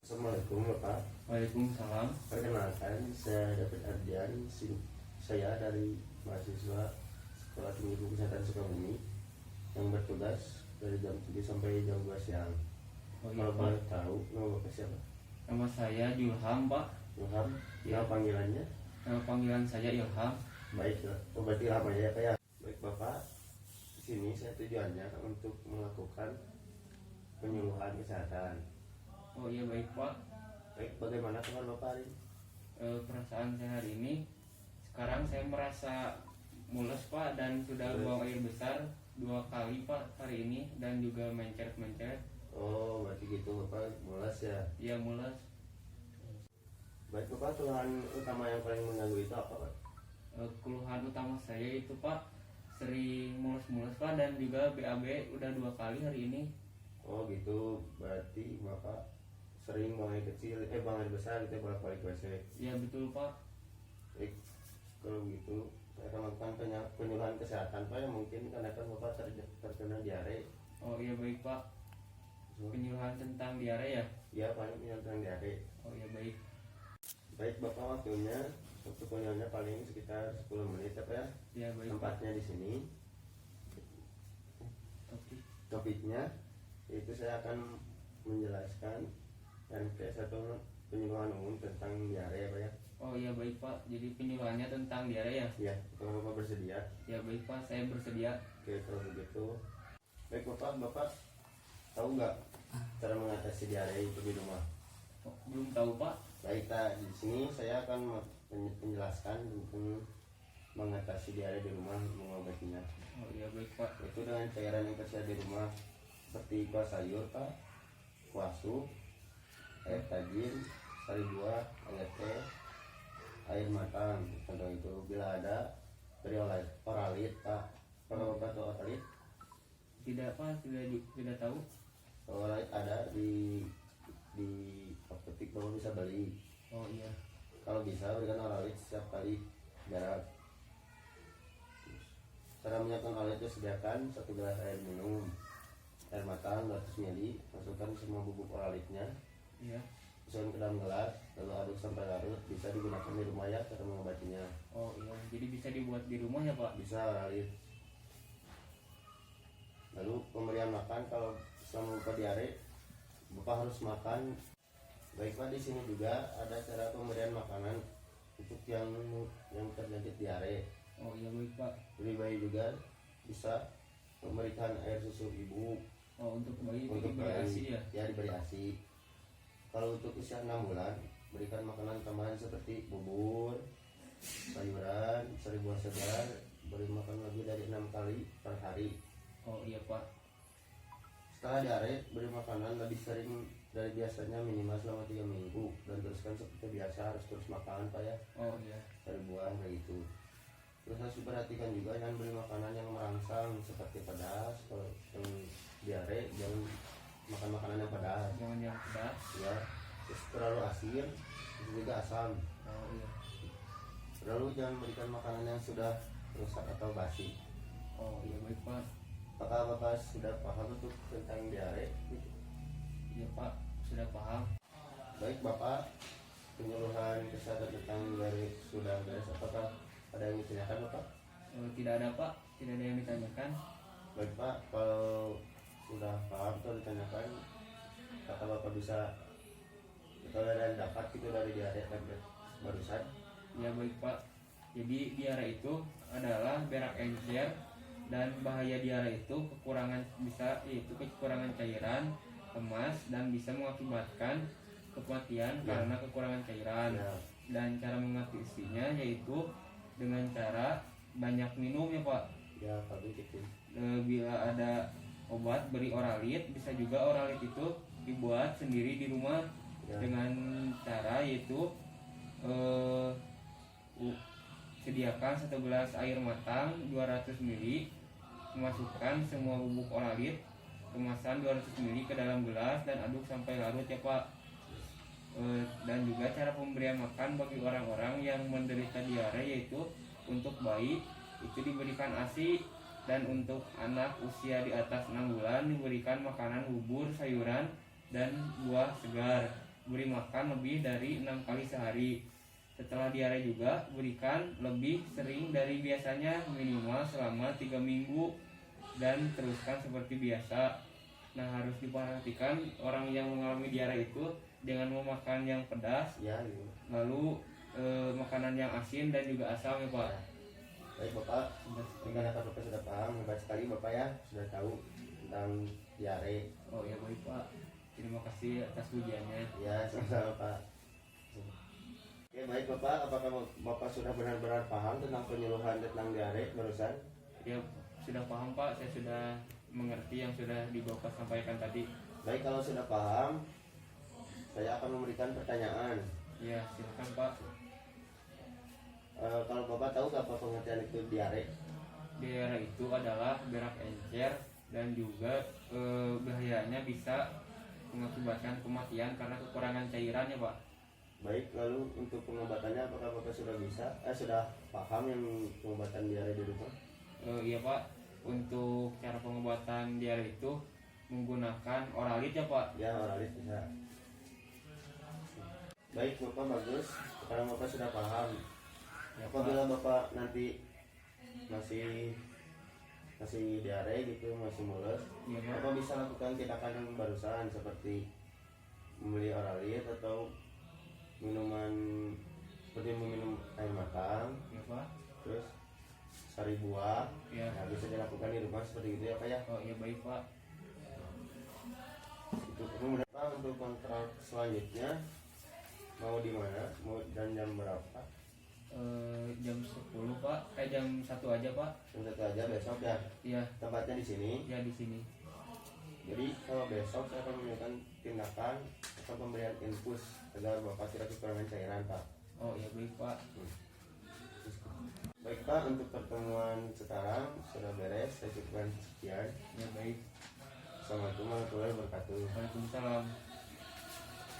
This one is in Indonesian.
Assalamualaikum Bapak. Waalaikumsalam. Perkenalkan, saya David Ardian. Saya dari mahasiswa Sekolah Tinggi Ilmu Kesehatan Sukabumi yang bertugas dari jam 7 sampai jam 2 siang. Oh iya Kalau Pak, boleh tahu, nama Bapak siapa? nama saya Julham Pak. Ilham. Ya. Nama panggilannya? Nama panggilan saya Ilham. Baik, berarti Ilham aja ya Pak ya. Baik Bapak, di sini saya tujuannya untuk melakukan penyuluhan kesehatan. Oh iya baik Pak. Baik, bagaimana kabar Bapak hari ini? Perasaan saya hari ini, sekarang saya merasa mules Pak dan sudah Mules. buang air besar 2 kali Pak hari ini dan juga mencret-mencret. Oh, berarti gitu Bapak mulas ya. Ya mules. Baik Bapak, keluhan utama yang paling mengganggu itu apa Pak? Keluhan utama saya itu Pak, sering mules-mules Pak dan juga BAB udah 2 kali hari ini. Oh gitu, berarti Bapak sering buang air kecil, buang air besar gitu bolak-balik WC. Ya betul Pak. Baik, kalau gitu saya akan melakukan penyuluhan kesehatan Pak, yang mungkin karena kan Bapak terkena diare. Oh iya baik Pak. Penyuluhan tentang diare ya. Ya paling penyuluhan diare. Oh iya baik. Baik Bapak, waktu penyuluhannya paling sekitar 10 menit apa ya? Ya baik Pak. Tempatnya di sini. Topiknya itu saya akan menjelaskan dan satu penyuluhan umum tentang diare Pak ya. Oh iya baik Pak, jadi penyuluhannya tentang diare ya? Ya, kalau Bapak bersedia. Ya baik Pak, saya bersedia. Oke, kalau begitu. Baik Bapak tahu nggak cara mengatasi diare itu di rumah? Oh, belum tahu Pak. Baik, di sini saya akan menjelaskan tentang mengatasi diare di rumah, mengobatinya. Oh iya baik Pak. Itu dengan cairan yang tersedia di rumah seperti kuah sayur Pak, kuah sup, air tajin, sari buah, air teh, air matang. Contoh itu bila ada dari oralit Pak. Kalau Bapak tahu oralit? Tidak Pak, tidak tahu. Kalau oralit ada di apotek Bapak bisa beli. Oh iya. Kalau bisa berikan oralit setiap kali jarak. Cara menyiapkan oralit itu sediakan 1 gelas air minum, air matang 200 ml, masukkan semua bubuk oralitnya, Iya. masukkan ke dalam gelas, lalu aduk sampai larut. Bisa digunakan di rumah ya cara mengobatinya. Oh iya, jadi bisa dibuat di rumah ya Pak? Bisa oralit. Lalu pemberian makan, kalau selama Bapak diare, Bapak harus makan. Baik Pak, di sini juga ada cara pemberian makanan untuk yang terjangkit diare. Oh iya baik Pak. Beli bayi juga bisa memberikan air susu ibu. Oh untuk bayi itu Untuk diberi bayi, ASI ya? ya diberi ASI. Kalau untuk usia 6 bulan, berikan makanan tambahan seperti bubur, sayuran, sari buah segar. Beri makan lebih dari 6 kali per hari. Oh iya Pak. Setelah diare, beri makanan lebih sering dari biasanya minimal selama 3 minggu, dan teruskan seperti biasa, harus terus makan Pak ya, Oh iya. sari buah kayak gitu. Terus harus diperhatikan juga jangan beri makanan yang merangsang seperti pedas. Kalau yang diare jangan makan makanan yang pedas Jangan yang pedas. ya. Terus terlalu asin, terus juga asam. Oh iya. Lalu jangan berikan makanan yang sudah rusak atau basi. Oh iya baik Pak. Apakah Bapak sudah paham untuk tentang diare? Iya Pak, sudah paham. Baik Bapak, penyuluhan kesehatan tentang diare sudah beres. Apakah ada yang ditanyakan Bapak? Tidak ada Pak, tidak ada yang ditanyakan. Baik Pak, kalau sudah paham atau ditanyakan, kata Bapak bisa, kalau ada yang dapat itu dari diare barusan. Ya baik Pak. Jadi diare itu adalah berak encer, dan bahaya diare itu kekurangan cairan, lemas, dan bisa mengakibatkan kematian Ya. karena kekurangan cairan. Ya. Dan cara mengatasinya yaitu dengan cara banyak minum ya Pak. Ya Pak, gitu. Bila ada obat, beri oralit. Bisa juga oralit itu dibuat sendiri di rumah Ya. dengan cara yaitu sediakan 1 gelas air matang 200 ml, masukkan semua bubuk oralit kemasan 200 ml ke dalam gelas dan aduk sampai larut ya Pak. Dan juga cara pemberian makan bagi orang-orang yang menderita diare yaitu untuk bayi itu diberikan ASI, dan untuk anak usia di atas 6 bulan diberikan makanan bubur, sayuran, dan buah segar. beri makan lebih dari 6 kali sehari. Setelah diare juga berikan lebih sering dari biasanya minimal selama 3 minggu dan teruskan seperti biasa. Nah, harus diperhatikan orang yang mengalami diare itu dengan memakan yang pedas, Ya, gitu. lalu makanan yang asin dan juga asam ya Pak. Baik Bapak, karena Bapak sudah paham, hebat sekali Bapak ya, sudah tahu tentang diare. Oh ya baik Pak, terima kasih atas ujiannya. Ya, sama-sama Pak. Oke, baik Bapak, apakah Bapak sudah benar-benar paham tentang penyuluhan tentang diare barusan? Ya sudah paham Pak, saya sudah mengerti yang sudah Bapak sampaikan tadi. Baik, kalau sudah paham, saya akan memberikan pertanyaan. Ya silakan Pak. Kalau Bapak tahu apa pengertian itu diare? Diare itu adalah berak encer dan juga bahayanya bisa mengakibatkan kematian karena kekurangan cairan ya Pak. Baik, lalu untuk pengobatannya apakah Bapak sudah paham yang pengobatan diare di rumah? Iya Pak, untuk cara pengobatan diare itu menggunakan oralit ya Pak. Ya, oralit bisa. Baik Bapak, bagus. Sekarang Bapak sudah paham. Ya, Apabila Bapak nanti masih diare gitu, masih mules, Iya, Pak. Bapak bisa lakukan tindakan yang barusan seperti membeli oralit atau minuman seperti meminum air matang, Ya Pak. terus sari buah. Ya. Nah, bisa dilakukan di rumah seperti itu ya Pak ya. Oh iya baik Pak. Itu kemudian Pak, untuk kontrol selanjutnya mau di mana, mau dan jam berapa? Jam 10 Pak, jam 1 aja Pak. Jam 1 aja besok ya. Iya, Tempatnya di sini. ya di sini. Jadi kalau besok saya akan memberikan tindakan atau pemberian infus agar Bapak tidak kekurangan cairan Pak. Oh iya baik Pak. Baik Pak, untuk pertemuan sekarang sudah beres, saya cukupkan sekian. Ya baik. Assalamualaikum warahmatullahi wabarakatuh. Waalaikumsalam.